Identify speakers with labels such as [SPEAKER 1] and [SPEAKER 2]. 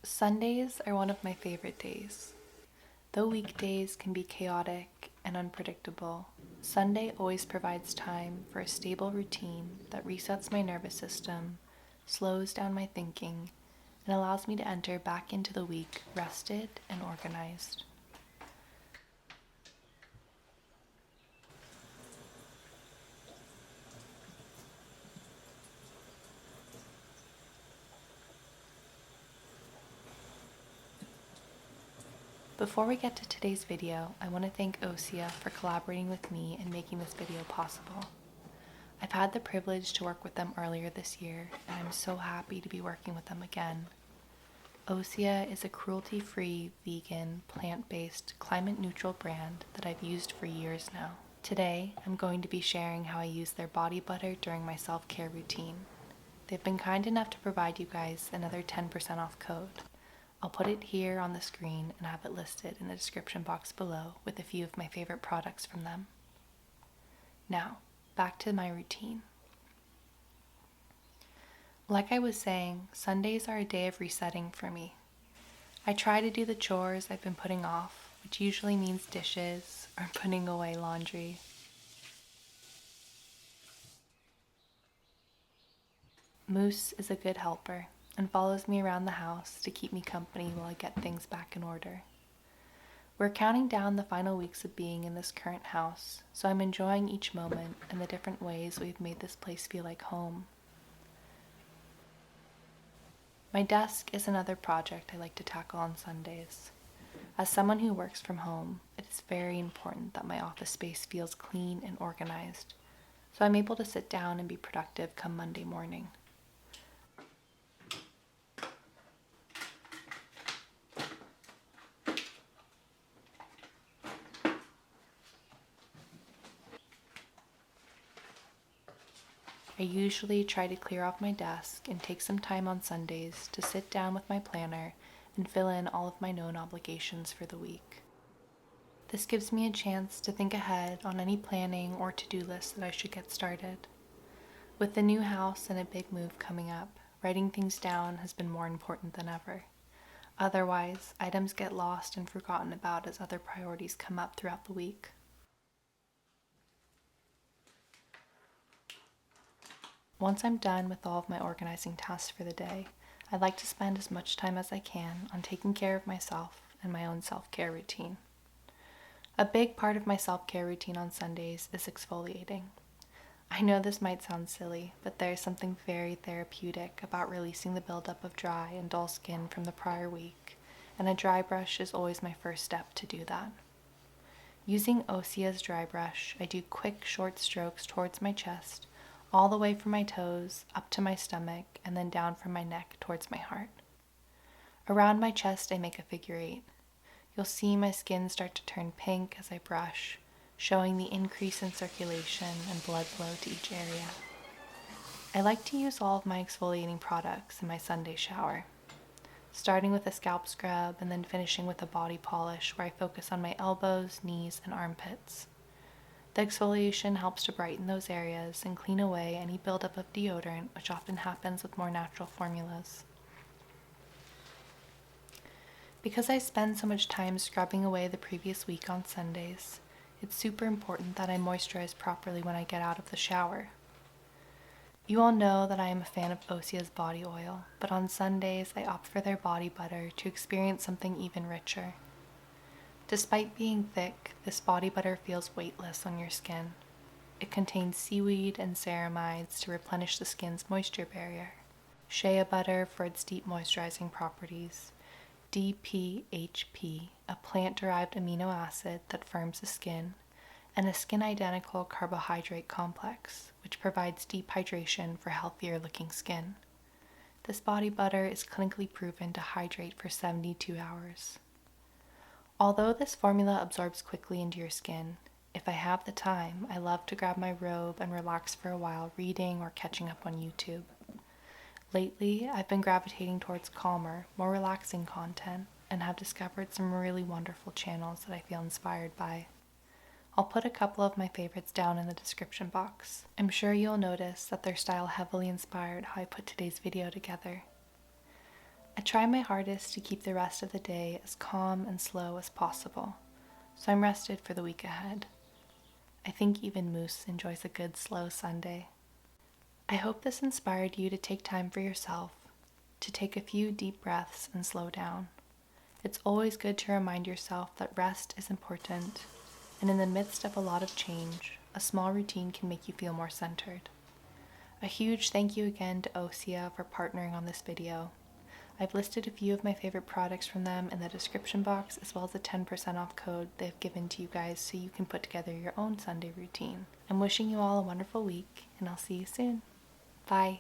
[SPEAKER 1] Sundays are one of my favorite days. Though weekdays can be chaotic and unpredictable, Sunday always provides time for a stable routine that resets my nervous system, slows down my thinking, and allows me to enter back into the week rested and organized. Before we get to today's video, I want to thank Osea for collaborating with me and making this video possible. I've had the privilege to work with them earlier this year, and I'm so happy to be working with them again. Osea is a cruelty-free, vegan, plant-based, climate-neutral brand that I've used for years now. Today, I'm going to be sharing how I use their body butter during my self-care routine. They've been kind enough to provide you guys another 10% off code. I'll put it here on the screen and have it listed in the description box below with a few of my favorite products from them. Now, back to my routine. Like I was saying, Sundays are a day of resetting for me. I try to do the chores I've been putting off, which usually means dishes or putting away laundry. Moose is a good helper and follows me around the house to keep me company while I get things back in order. We're counting down the final weeks of being in this current house, so I'm enjoying each moment and the different ways we've made this place feel like home. My desk is another project I like to tackle on Sundays. As someone who works from home, it is very important that my office space feels clean and organized, so I'm able to sit down and be productive come Monday morning. I usually try to clear off my desk and take some time on Sundays to sit down with my planner and fill in all of my known obligations for the week. This gives me a chance to think ahead on any planning or to-do lists that I should get started. With the new house and a big move coming up, writing things down has been more important than ever. Otherwise, items get lost and forgotten about as other priorities come up throughout the week. Once I'm done with all of my organizing tasks for the day, I'd like to spend as much time as I can on taking care of myself and my own self-care routine. A big part of my self-care routine on Sundays is exfoliating. I know this might sound silly, but there is something very therapeutic about releasing the buildup of dry and dull skin from the prior week, and a dry brush is always my first step to do that. Using Osea's dry brush, I do quick, short strokes towards my chest, all the way from my toes up to my stomach, and then down from my neck towards my heart. Around my chest, I make a figure 8. You'll see my skin start to turn pink as I brush, showing the increase in circulation and blood flow to each area. I like to use all of my exfoliating products in my Sunday shower, starting with a scalp scrub and then finishing with a body polish where I focus on my elbows, knees, and armpits. The exfoliation helps to brighten those areas and clean away any buildup of deodorant, which often happens with more natural formulas. Because I spend so much time scrubbing away the previous week on Sundays, it's super important that I moisturize properly when I get out of the shower. You all know that I am a fan of Osea's body oil, but on Sundays I opt for their body butter to experience something even richer. Despite being thick, this body butter feels weightless on your skin. It contains seaweed and ceramides to replenish the skin's moisture barrier, shea butter for its deep moisturizing properties, DPHP, a plant-derived amino acid that firms the skin, and a skin-identical carbohydrate complex, which provides deep hydration for healthier-looking skin. This body butter is clinically proven to hydrate for 72 hours. Although this formula absorbs quickly into your skin, if I have the time, I love to grab my robe and relax for a while reading or catching up on YouTube. Lately, I've been gravitating towards calmer, more relaxing content and have discovered some really wonderful channels that I feel inspired by. I'll put a couple of my favorites down in the description box. I'm sure you'll notice that their style heavily inspired how I put today's video together. I try my hardest to keep the rest of the day as calm and slow as possible, so I'm rested for the week ahead. I think even Moose enjoys a good slow Sunday. I hope this inspired you to take time for yourself, to take a few deep breaths and slow down. It's always good to remind yourself that rest is important, and in the midst of a lot of change, a small routine can make you feel more centered. A huge thank you again to Osea for partnering on this video. I've listed a few of my favorite products from them in the description box, as well as a 10% off code they've given to you guys so you can put together your own Sunday routine. I'm wishing you all a wonderful week, and I'll see you soon. Bye.